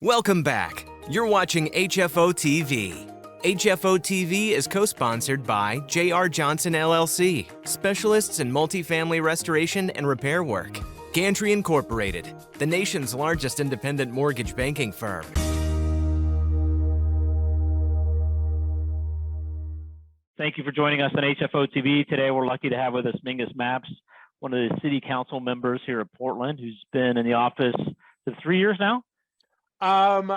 Welcome back. You're watching HFO-TV. HFO-TV is co-sponsored by J.R. Johnson LLC, specialists in multifamily restoration and repair work. Gantry Incorporated, the nation's largest independent mortgage banking firm. Thank you for joining us on HFO-TV. Today, we're lucky to have with us Mingus Mapps, one of the city council members here at Portland, who's been in the office for 3 years now. I'm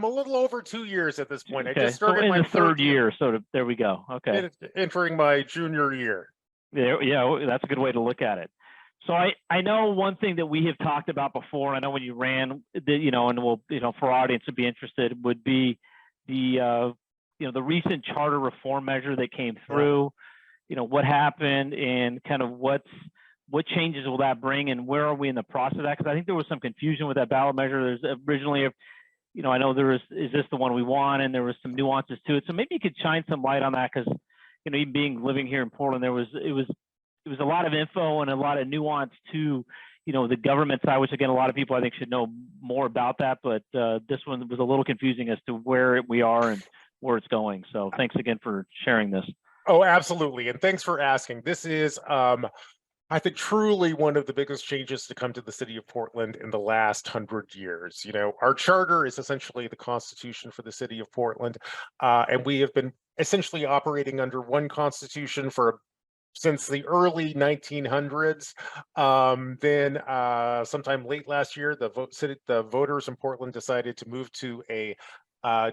a little over 2 years at this point. Okay. I just started in my the third year, there we go. Okay. Entering my junior year. Yeah, that's a good way to look at it. So I know one thing that we have talked about before. I know when you ran, and we'll, for our audience to be interested, would be the the recent charter reform measure that came through. What happened and kind of what changes will that bring, and where are we in the process of that? Because I think there was some confusion with that ballot measure. There's originally, I know is this the one we want, and there was some nuances to it. So maybe you could shine some light on that, because even living here in Portland, it was a lot of info and a lot of nuance to the government side, which again a lot of people I think should know more about that. But this one was a little confusing as to where we are and where it's going. So thanks again for sharing this. Oh, absolutely, and thanks for asking. This is I think truly one of the biggest changes to come to the city of Portland in the last 100 years. Our charter is essentially the constitution for the city of Portland, and we have been essentially operating under one constitution since the early 1900s. Then sometime late last year, the voters in Portland decided to move to a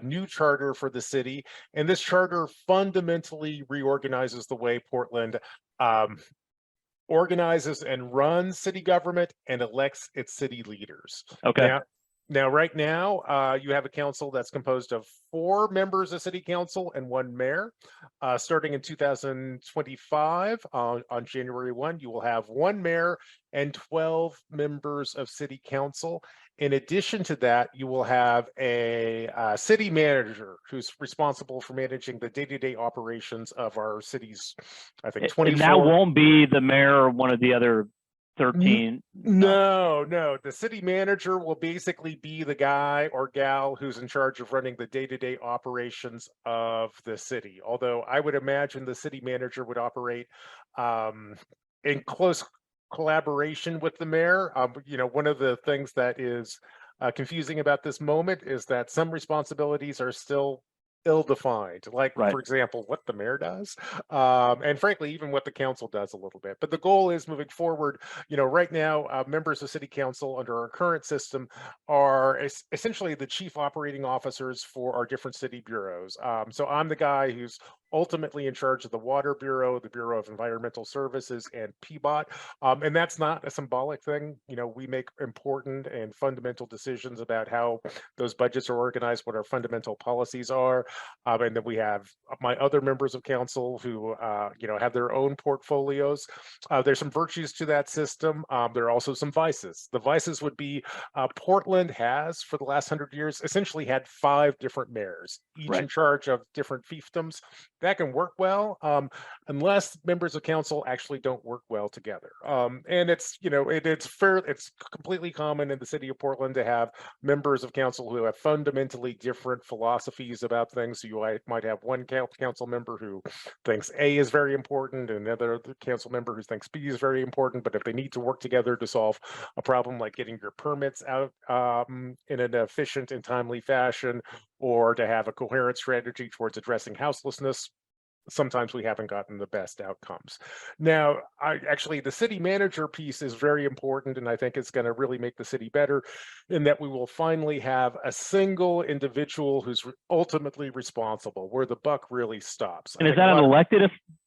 new charter for the city, and this charter fundamentally reorganizes the way Portland organizes and runs city government and elects its city leaders. Okay. Now, right now, you have a council that's composed of 4 members of city council and 1 mayor. Starting in 2025, on January 1, you will have 1 mayor and 12 members of city council. In addition to that, you will have a city manager who's responsible for managing the day-to-day operations of our city's, I think, 24. And that won't be the mayor or one of the other 13. No. The city manager will basically be the guy or gal who's in charge of running the day-to-day operations of the city. Although I would imagine the city manager would operate in close collaboration with the mayor. One of the things that is confusing about this moment is that some responsibilities are still ill-defined, like for example what the mayor does, and frankly even what the council does a little bit. But the goal is moving forward. Right now, members of city council under our current system are essentially the chief operating officers for our different city bureaus. So I'm the guy who's ultimately in charge of the Water Bureau, the Bureau of Environmental Services, and PBOT. And that's not a symbolic thing. We make important and fundamental decisions about how those budgets are organized, what our fundamental policies are. And then we have my other members of council who, have their own portfolios. There's some virtues to that system. There are also some vices. The vices would be Portland has, for the last 100 years, essentially had 5 different mayors, each in charge of different fiefdoms. That can work well, unless members of council actually don't work well together. And it's, it's completely common in the city of Portland to have members of council who have fundamentally different philosophies about things. So you might have one council member who thinks A is very important, and another council member who thinks B is very important. But if they need to work together to solve a problem like getting your permits out in an efficient and timely fashion, or to have a coherent strategy towards addressing houselessness, sometimes we haven't gotten the best outcomes. Now, actually, the city manager piece is very important, and I think it's going to really make the city better in that we will finally have a single individual who's ultimately responsible, where the buck really stops. And is that an elected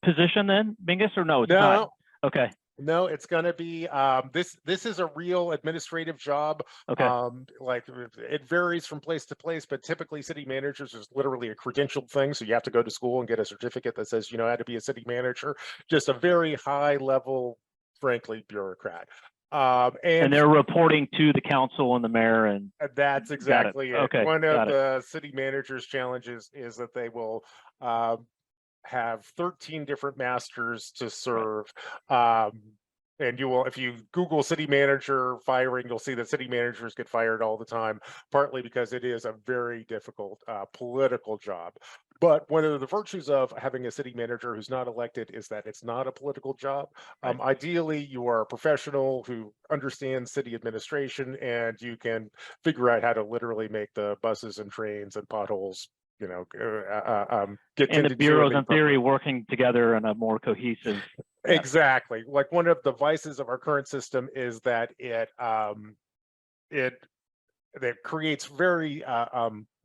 position then, Mingus, or no? It's not. Okay. No, it's going to be this is a real administrative job. Okay. Like it varies from place to place, but typically city managers is literally a credentialed thing. So you have to go to school and get a certificate that says you know how to be a city manager. Just a very high level, frankly, bureaucrat. And they're reporting to the council and the mayor, and that's exactly it. Okay. One of the city managers' challenges is that they will have 13 different masters to serve. And you will, if you Google city manager firing, you'll see that city managers get fired all the time, partly because it is a very difficult political job. But one of the virtues of having a city manager who's not elected is that it's not a political job. Right. Ideally, you are a professional who understands city administration, and you can figure out how to literally make the buses and trains and potholes, get And the tended to bureaus, and in theory, working together in a more cohesive. Yeah. Exactly. Like one of the vices of our current system is that it that creates very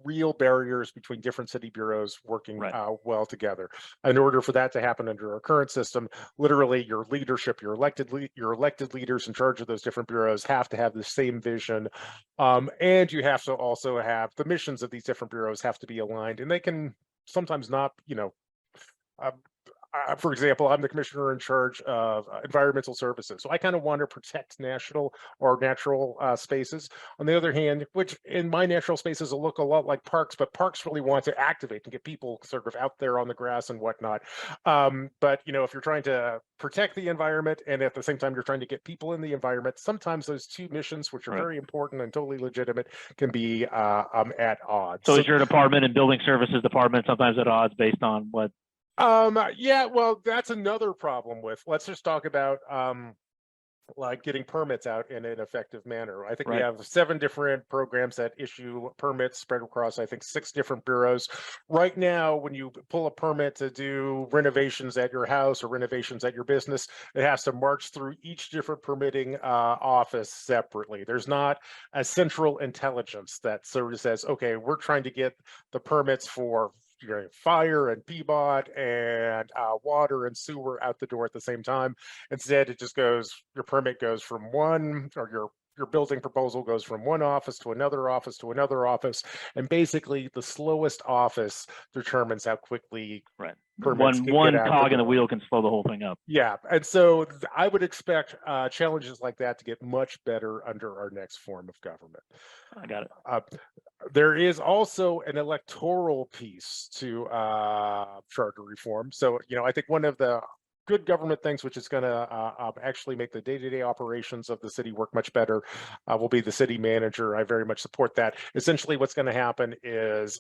real barriers between different city bureaus working Right. well together. In order for that to happen under our current system, literally your leadership, your elected leaders in charge of those different bureaus have to have the same vision, and you have to also have the missions of these different bureaus have to be aligned, and they can sometimes not. For example, I'm the commissioner in charge of environmental services. So I kind of want to protect national or natural spaces. On the other hand, which in my natural spaces will look a lot like parks, but parks really want to activate and get people sort of out there on the grass and whatnot. But, if you're trying to protect the environment and at the same time you're trying to get people in the environment, sometimes those two missions, which are very important and totally legitimate, can be at odds. So is your department and building services department sometimes at odds based on what? Yeah, well, that's another problem with, let's just talk about like getting permits out in an effective manner. I think we have 7 different programs that issue permits spread across, I think, 6 different bureaus. Right now, when you pull a permit to do renovations at your house or renovations at your business, it has to march through each different permitting office separately. There's not a central intelligence that sort of says, okay, we're trying to get the permits for fire and PBOT and water and sewer out the door at the same time. Instead, it just goes, your permit goes from one, or your building proposal goes from one office to another office to another office, and basically the slowest office determines how quickly permits one cog in the wheel can slow the whole thing up. Yeah, and so I would expect challenges like that to get much better under our next form of government. I got it. There is also an electoral piece to charter reform. So, I think one of the good government things, which is going to actually make the day-to-day operations of the city work much better, will be the city manager. I very much support that. Essentially, what's going to happen is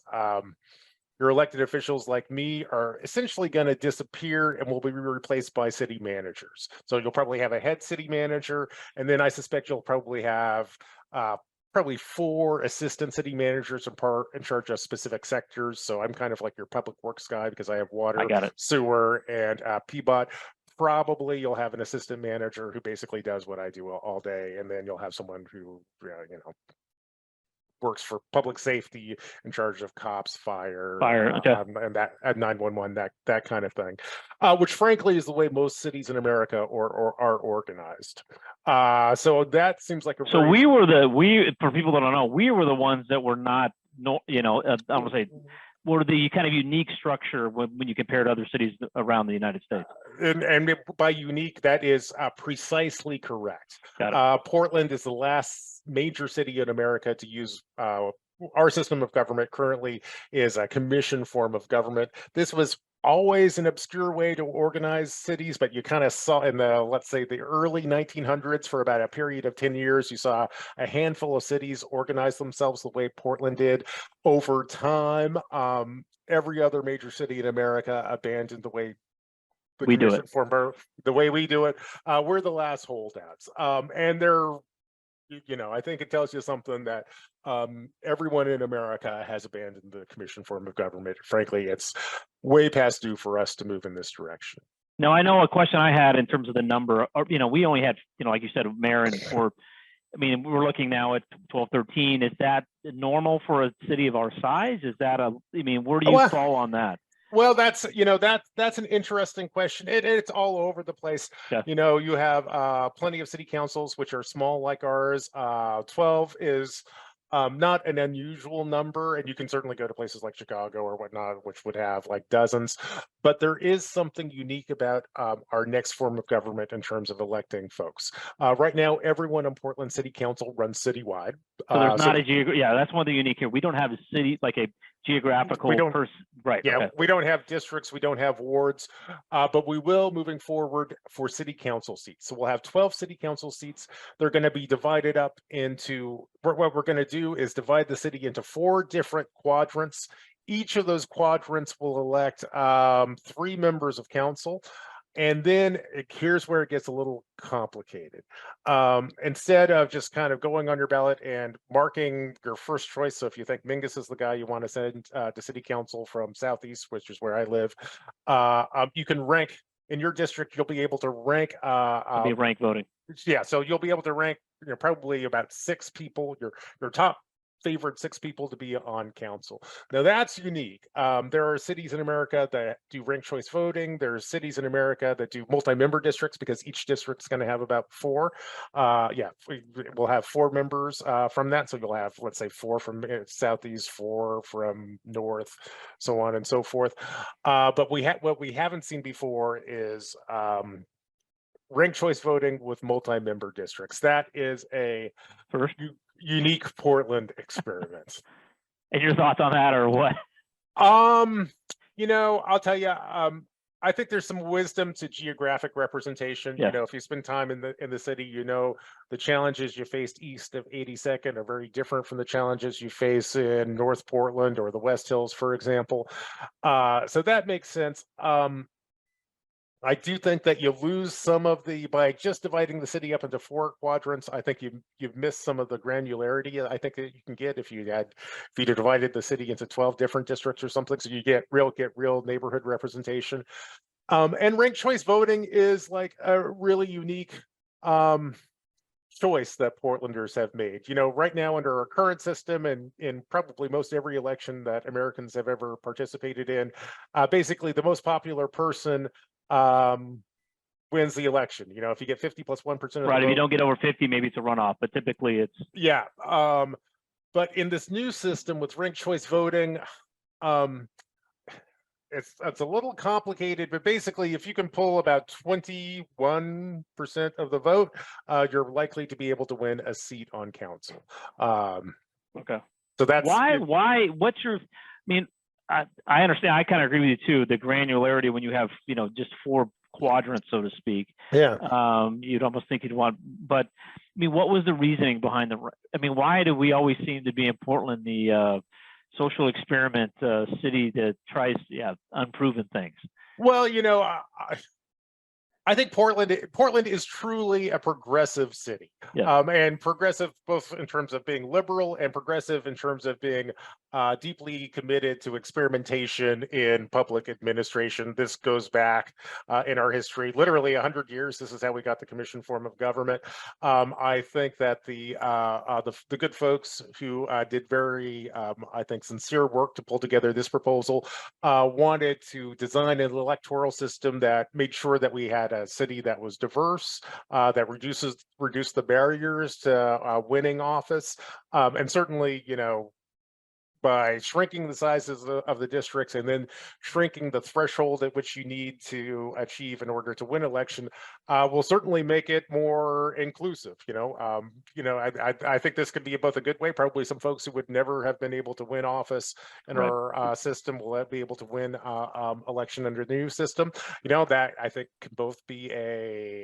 your elected officials like me are essentially going to disappear and will be replaced by city managers. So you'll probably have a head city manager, and then I suspect you'll probably have probably 4 assistant city managers in charge of specific sectors. So I'm kind of like your public works guy because I have water, sewer, and PBOT. Probably you'll have an assistant manager who basically does what I do all day, and then you'll have someone who works for public safety, in charge of cops, fire, and that at 911, that kind of thing, which frankly is the way most cities in America or are organized. So that seems like a so for people that don't know, we were the ones that were not, I want to say, were the kind of unique structure when you compare to other cities around the United States. And by unique, that is precisely correct. Portland is the last major city in America to use our system of government. Currently is a commission form of government. This was always an obscure way to organize cities, but you kind of saw in the, let's say, the early 1900s, for about a period of 10 years, you saw a handful of cities organize themselves the way Portland did. Over time, every other major city in America abandoned the way we do it. The way we do it. We're the last holdouts, and they're, I think it tells you something that everyone in America has abandoned the commission form of government. Frankly, it's way past due for us to move in this direction. Now, I know a question I had in terms of the number, we only had, like you said, mayor and we're looking now at 12, 13. Is that normal for a city of our size? Is that where do you fall on that? Well, that's an interesting question. It's all over the place. Yeah. You have plenty of city councils which are small like ours. 12 is not an unusual number, and you can certainly go to places like Chicago or whatnot, which would have like dozens. But there is something unique about our next form of government in terms of electing folks. Right now, everyone in Portland City Council runs citywide. So there's So not yeah, that's one thing unique here. We don't have a city, like a geographical we don't. person. Right. Yeah, Okay. we don't have districts, we don't have wards, but we will moving forward for city council seats. So we'll have 12 city council seats. They're going to be divided up into, what we're going to do is divide the city into 4 different quadrants. Each of those quadrants will elect 3 members of council. And then here's where it gets a little complicated. Instead of just kind of going on your ballot and marking your first choice, so if you think Mingus is the guy you want to send to city council from Southeast, which is where I live, you can rank in your district. You'll be able to rank. It'll be rank voting. Yeah, so you'll be able to rank, probably about 6 people, your top favored 6 people to be on council. Now that's unique. There are cities in America that do ranked choice voting. There's cities in America that do multi-member districts, because each district's going to have about 4. Yeah, we'll have 4 members from that. So you'll have, let's say, 4 from Southeast, 4 from North, so on and so forth. But what we haven't seen before is ranked choice voting with multi-member districts. That is a First. Unique Portland experiment. And your thoughts on that, or what? I'll tell you, I think there's some wisdom to geographic representation. Yeah. If you spend time in the city, the challenges you faced east of 82nd are very different from the challenges you face in North Portland or the West Hills, for example. So that makes sense. I do think that you lose some of by just dividing the city up into 4 quadrants. I think you've missed some of the granularity I think that you can get if you divided the city into 12 different districts or something. So you get real neighborhood representation. And ranked choice voting is like a really unique choice that Portlanders have made. Right now under our current system, and in probably most every election that Americans have ever participated in, basically the most popular person wins the election. If you get 50 plus 1% of the Right. If you vote, don't get over 50, maybe it's a runoff, but typically it's. Yeah. But in this new system with ranked choice voting, it's a little complicated, but basically if you can pull about 21% of the vote, you're likely to be able to win a seat on council. Okay. So that's why what's your, I understand. I kind of agree with you too. The granularity when you have, just 4 quadrants, so to speak. Yeah. You'd almost think you'd want, but what was the reasoning behind why do we always seem to be in Portland, the social experiment city that tries, unproven things? Well, I think Portland is truly a progressive city. Yeah. And progressive both in terms of being liberal and progressive in terms of being deeply committed to experimentation in public administration. This goes back in our history, literally 100 years. This is how we got the commission form of government. I think that the good folks who did very, I think, sincere work to pull together this proposal wanted to design an electoral system that made sure that we had a city that was diverse, that reduced the barriers to winning office, and certainly, by shrinking the sizes of the districts and then shrinking the threshold at which you need to achieve in order to win election, will certainly make it more inclusive. I think this could be both a good way. Probably some folks who would never have been able to win office in Right. our system will be able to win election under the new system. That I think can both be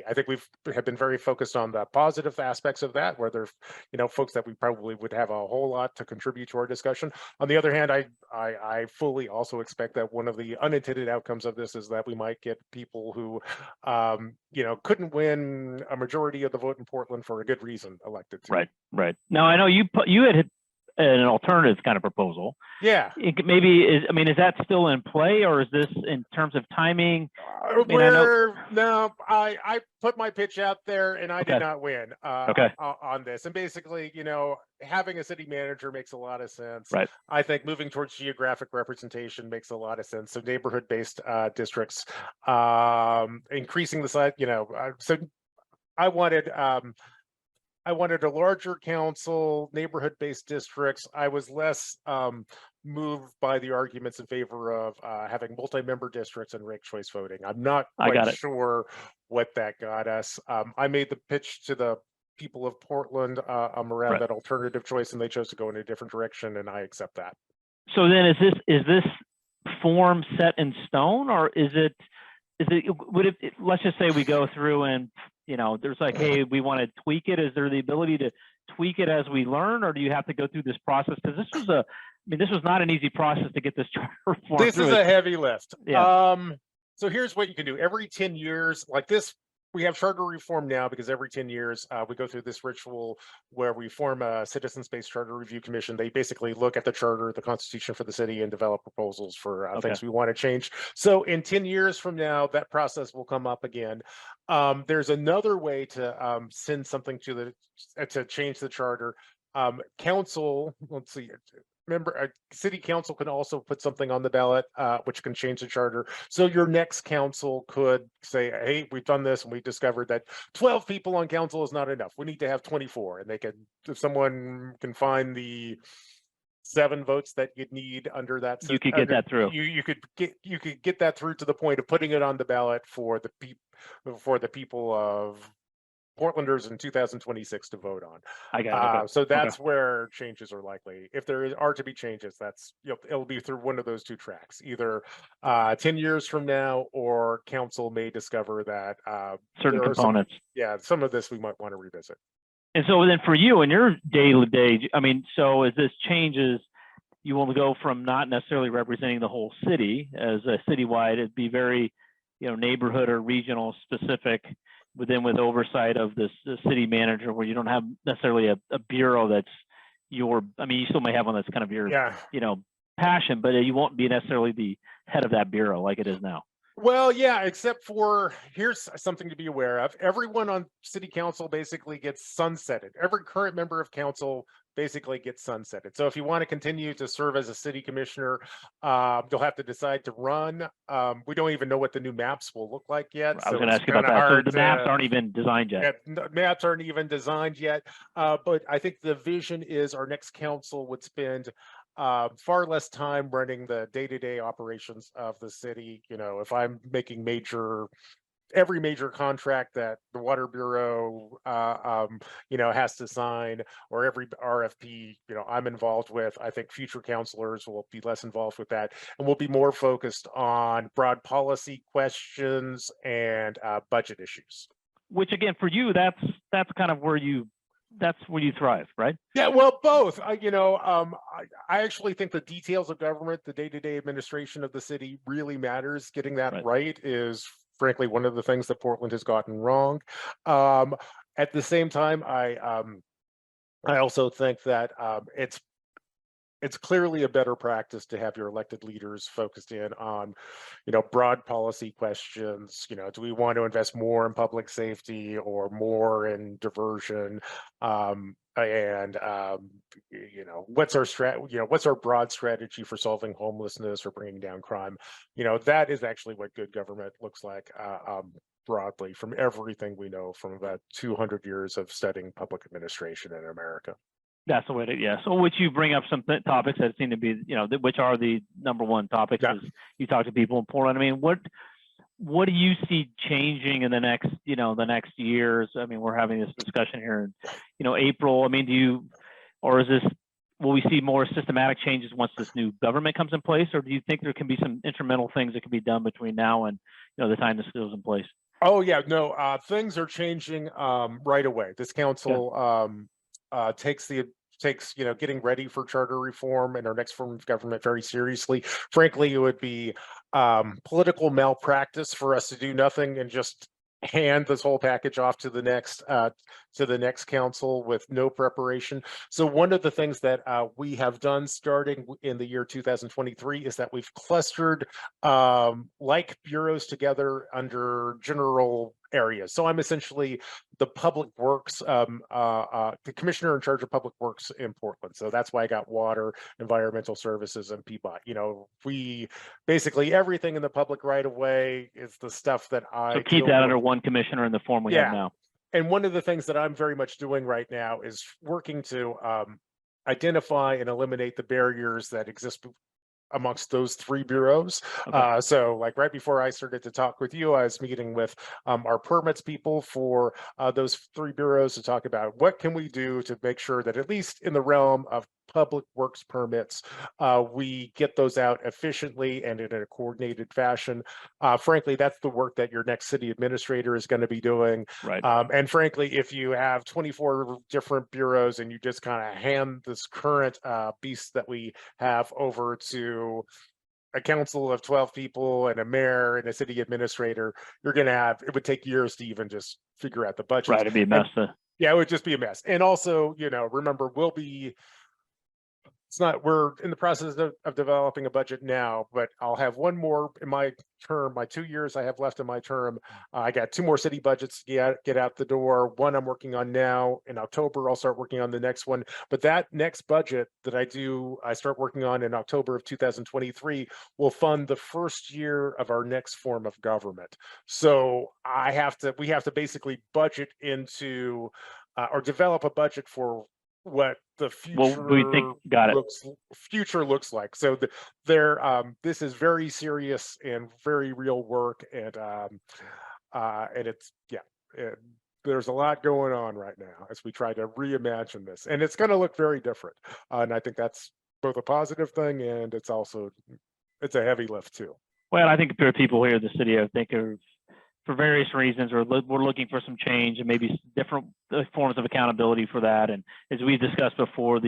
I think have been very focused on the positive aspects of that, where there's folks that we probably would have a whole lot to contribute to our discussion. On the other hand, I fully also expect that one of the unintended outcomes of this is that we might get people who, couldn't win a majority of the vote in Portland for a good reason elected to. Right. Now I know you had an alternative kind of proposal. Yeah. Is that still in play, or is this in terms of timing? No, I put my pitch out there and I did not win on this. And basically, having a city manager makes a lot of sense. Right. I think moving towards geographic representation makes a lot of sense. So neighborhood-based districts, increasing the size, so I wanted I wanted a larger council, neighborhood-based districts. I was less moved by the arguments in favor of having multi-member districts and ranked choice voting. I'm not I quite got it. sure what that got us. I made the pitch to the people of Portland around Right. that alternative choice, and they chose to go in a different direction, and I accept that. So then is this form set in stone, or would it, let's just say we go through and, you know, there's like, hey, we want to tweak it. Is there the ability to tweak it as we learn, or do you have to go through this process? Because this was not an easy process to get this charter form This through. is a heavy lift. Yeah. So here's what you can do. Every 10 years, like this, we have charter reform now because every 10 years we go through this ritual where we form a citizens-based charter review commission. They basically look at the charter, the constitution for the city, and develop proposals for things we want to change. So in 10 years from now, that process will come up again. There's another way to send something to change the charter. Council, let's see, city council can also put something on the ballot, which can change the charter. So your next council could say, hey, we've done this and we discovered that 12 people on council is not enough. We need to have 24. And they could, if someone can find the 7 votes that you'd need under that, You could get that through. You could get that through to the point of putting it on the ballot for the people of Portlanders in 2026 to vote on. I got it. So that's where changes are likely. If there are to be changes, that's, you know, it'll be through one of those 2 tracks, either 10 years from now, or council may discover that certain components. some of this we might want to revisit. And so then for you in your day-to-day, I mean, so as this changes, you will go from not necessarily representing the whole city as a citywide, it'd be very, you know, neighborhood or regional specific, with oversight of the city manager, where you don't have necessarily a bureau that's you still may have one that's kind of your, you know, passion, but you won't be necessarily the head of that bureau like it is now. Well, yeah, except for, here's something to be aware of. Everyone on city council basically gets sunsetted. Every current member of council basically gets sunsetted. So if you want to continue to serve as a city commissioner, you'll have to decide to run. We don't even know what the new maps will look like yet. I was going to ask you about that. So the maps aren't even designed yet. Yeah, maps aren't even designed yet. But I think the vision is our next council would spend far less time running the day-to-day operations of the city. You know, if I'm making every major contract that the water bureau you know, has to sign, or every RFP, you know, I'm involved with, I think future councilors will be less involved with that, and we'll be more focused on broad policy questions and budget issues. Which again, for you, that's kind of where you thrive, right? Yeah, well, both. I actually think the details of government, the day-to-day administration of the city, really matters. Getting that right is, frankly, one of the things that Portland has gotten wrong. At the same time, I also think that it's clearly a better practice to have your elected leaders focused in on, you know, broad policy questions. You know, do we want to invest more in public safety or more in diversion? You know, what's our broad strategy for solving homelessness or bringing down crime? You know, that is actually what good government looks like broadly, from everything we know from about 200 years of studying public administration in America. That's the way to, yeah. So which you bring up some topics that seem to be, you know, which are the number one topics as you talk to people in Portland. I mean, what do you see changing in the next years? I mean, we're having this discussion here in, you know, April. I mean, will we see more systematic changes once this new government comes in place, or do you think there can be some instrumental things that can be done between now and, you know, the time this goes in place? Oh yeah, no, things are changing right away. This council takes you know, getting ready for charter reform and our next form of government very seriously. Frankly, it would be political malpractice for us to do nothing and just hand this whole package off to the next council with no preparation. So one of the things that we have done starting in the year 2023 is that we've clustered like bureaus together under general areas. So I'm essentially the public works, the commissioner in charge of public works in Portland. So that's why I got water, environmental services, and PBOT. You know, we basically everything in the public right of way is the stuff that I keep that under one commissioner in the form we have now. And one of the things that I'm very much doing right now is working to identify and eliminate the barriers that exist amongst those three bureaus. Okay. So like right before I started to talk with you, I was meeting with our permits people for those three bureaus to talk about what can we do to make sure that at least in the realm of public works permits, we get those out efficiently and in a coordinated fashion. Frankly, that's the work that your next city administrator is going to be doing. Right. And frankly, if you have 24 different bureaus and you just kind of hand this current beast that we have over to a council of 12 people and a mayor and a city administrator, you're going to have, it would take years to even just figure out the budgets. Right. It'd be a mess. Yeah, it would just be a mess. And also, remember, we're in the process of developing a budget now, but I'll have one more in my term, my 2 years I have left in my term. I got two more city budgets to get out the door. One I'm working on now. In October, I'll start working on the next one. But that next budget that I start working on in October of 2023 will fund the first year of our next form of government. So we have to basically budget into or develop a budget for what the future looks like. So this is very serious and very real work, and it's there's a lot going on right now as we try to reimagine this, and it's going to look very different. And I think that's both a positive thing, and it's a heavy lift too. Well, I think there are people here in the city, I think, are for various reasons, or we're looking for some change and maybe different forms of accountability for that. And as we discussed before,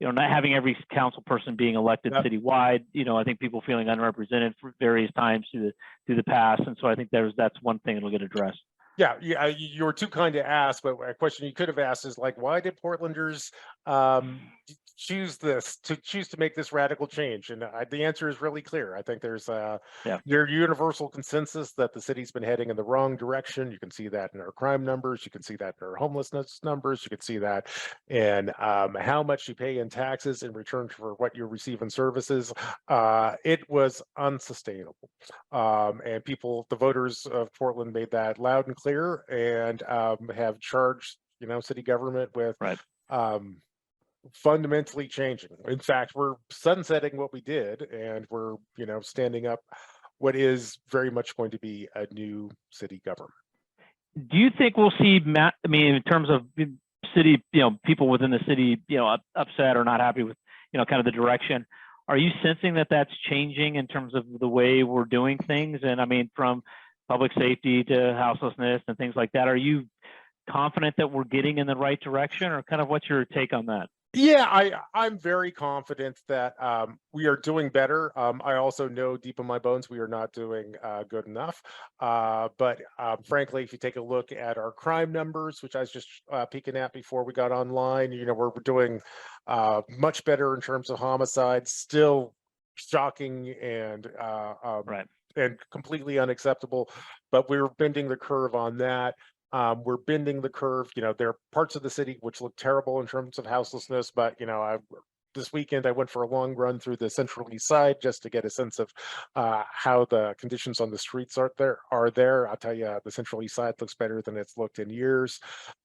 not having every council person being elected citywide, I think people feeling unrepresented for various times through the past. And so I think that's one thing that'll get addressed. Yeah, you were too kind to ask, but a question you could have asked is like, why did Portlanders choose to make this radical change? And the answer is really clear. I think there's universal consensus that the city's been heading in the wrong direction. You can see that in our crime numbers. You can see that in our homelessness numbers. You can see that in how much you pay in taxes in return for what you receive in services. It was unsustainable. And the voters of Portland made that loud and clear, and have charged city government with fundamentally changing. In fact, we're sunsetting what we did, and we're standing up what is very much going to be a new city government. Do you think we'll see, in terms of city, people within the city, upset or not happy with kind of the direction? Are you sensing that that's changing in terms of the way we're doing things? And from public safety to houselessness and things like that, are you confident that we're getting in the right direction, or kind of what's your take on that? Yeah, I'm very confident that we are doing better. I also know deep in my bones we are not doing good enough. But frankly, if you take a look at our crime numbers, which I was just peeking at before we got online, we're doing much better in terms of homicides. Still shocking and and completely unacceptable, but we're bending the curve on that. We're bending the curve. There are parts of the city which look terrible in terms of houselessness, but this weekend I went for a long run through the Central East Side just to get a sense of how the conditions on the streets are there. I'll tell you, the Central East Side looks better than it's looked in years.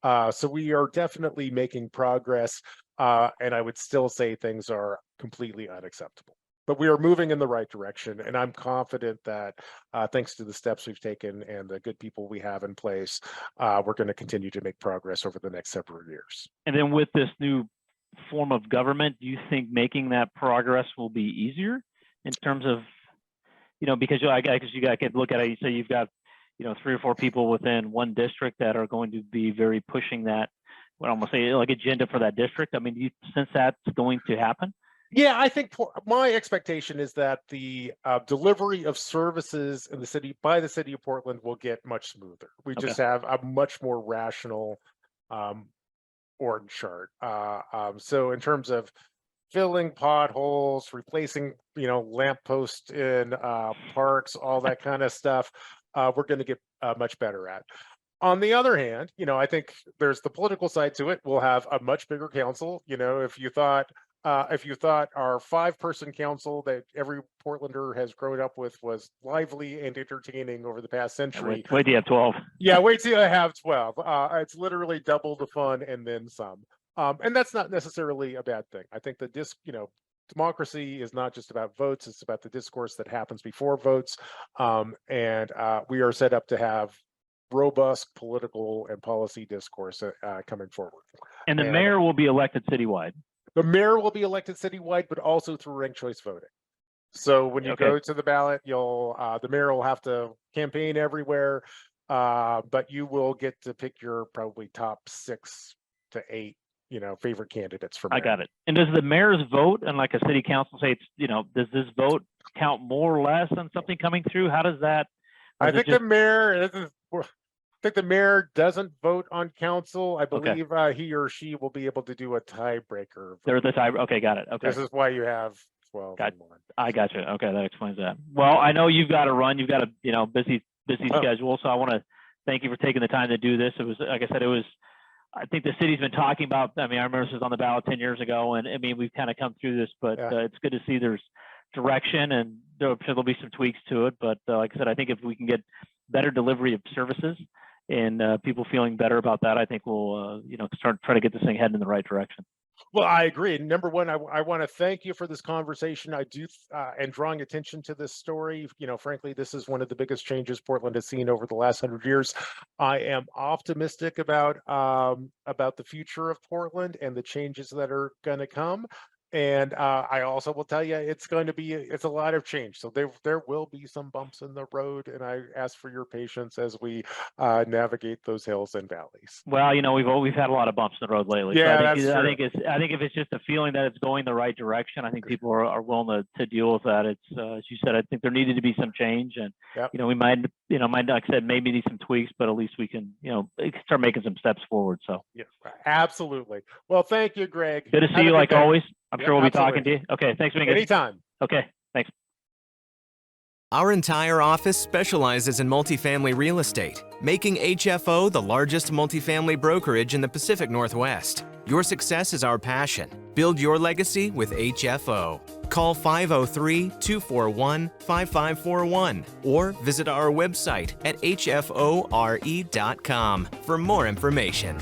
So we are definitely making progress, and I would still say things are completely unacceptable. But we are moving in the right direction, and I'm confident that thanks to the steps we've taken and the good people we have in place, we're going to continue to make progress over the next several years. And then with this new form of government, do you think making that progress will be easier in terms of, because I guess you guys could look at it, you say you've got, 3 or 4 people within one district that are going to be very pushing that, what I'm gonna say, like agenda for that district. Do you sense that's going to happen? Yeah, I think my expectation is that the delivery of services in the city by the city of Portland will get much smoother. We just have a much more rational org chart. So in terms of filling potholes, replacing lampposts in parks, all that kind of stuff, we're going to get much better at. On the other hand, I think there's the political side to it. We'll have a much bigger council. If you thought If you thought our 5-person council that every Portlander has grown up with was lively and entertaining over the past century, Wait till you have 12. yeah, wait till I have 12. It's literally double the fun and then some. And that's not necessarily a bad thing. I think the democracy is not just about votes; it's about the discourse that happens before votes. And we are set up to have robust political and policy discourse coming forward. And the mayor will be elected citywide. The mayor will be elected citywide, but also through ranked choice voting. So when you go to the ballot, you'll the mayor will have to campaign everywhere, but you will get to pick your probably top 6 to 8, favorite candidates for mayor. I got it. And does the mayor's vote and like a city council say it's does this vote count more or less on something coming through? How does that? I think the mayor doesn't vote on council. I believe he or she will be able to do a tiebreaker. There's the tie. Okay, got it. Okay. This is why you have 12. I got you. Okay, that explains that. Well, I know you've got to run. You've got a busy schedule. So I want to thank you for taking the time to do this. It was, like I said, I think the city's been talking about. I remember this was on the ballot 10 years ago, and we've kind of come through this, but it's good to see there's direction, and there'll be some tweaks to it. But like I said, I think if we can get better delivery of services and people feeling better about that, I think we'll try to get this thing heading in the right direction. Well, I agree. Number one, I want to thank you for this conversation. I do, and drawing attention to this story. Frankly, this is one of the biggest changes Portland has seen over the last 100 years. I am optimistic about the future of Portland and the changes that are going to come. And I also will tell you, it's a lot of change. So there will be some bumps in the road, and I ask for your patience as we navigate those hills and valleys. Well, we've had a lot of bumps in the road lately. Yeah, so I think if it's just a feeling that it's going the right direction, I think people are willing to deal with that. It's as you said, I think there needed to be some change, and we might like I said, maybe need some tweaks, but at least we can start making some steps forward. So yeah, absolutely. Well, thank you, Greg. Good to see you like always. I'm sure we'll be talking to you. Okay, thanks, Mingus. Anytime. Okay, thanks. Our entire office specializes in multifamily real estate, making HFO the largest multifamily brokerage in the Pacific Northwest. Your success is our passion. Build your legacy with HFO. Call 503-241-5541 or visit our website at hfore.com for more information.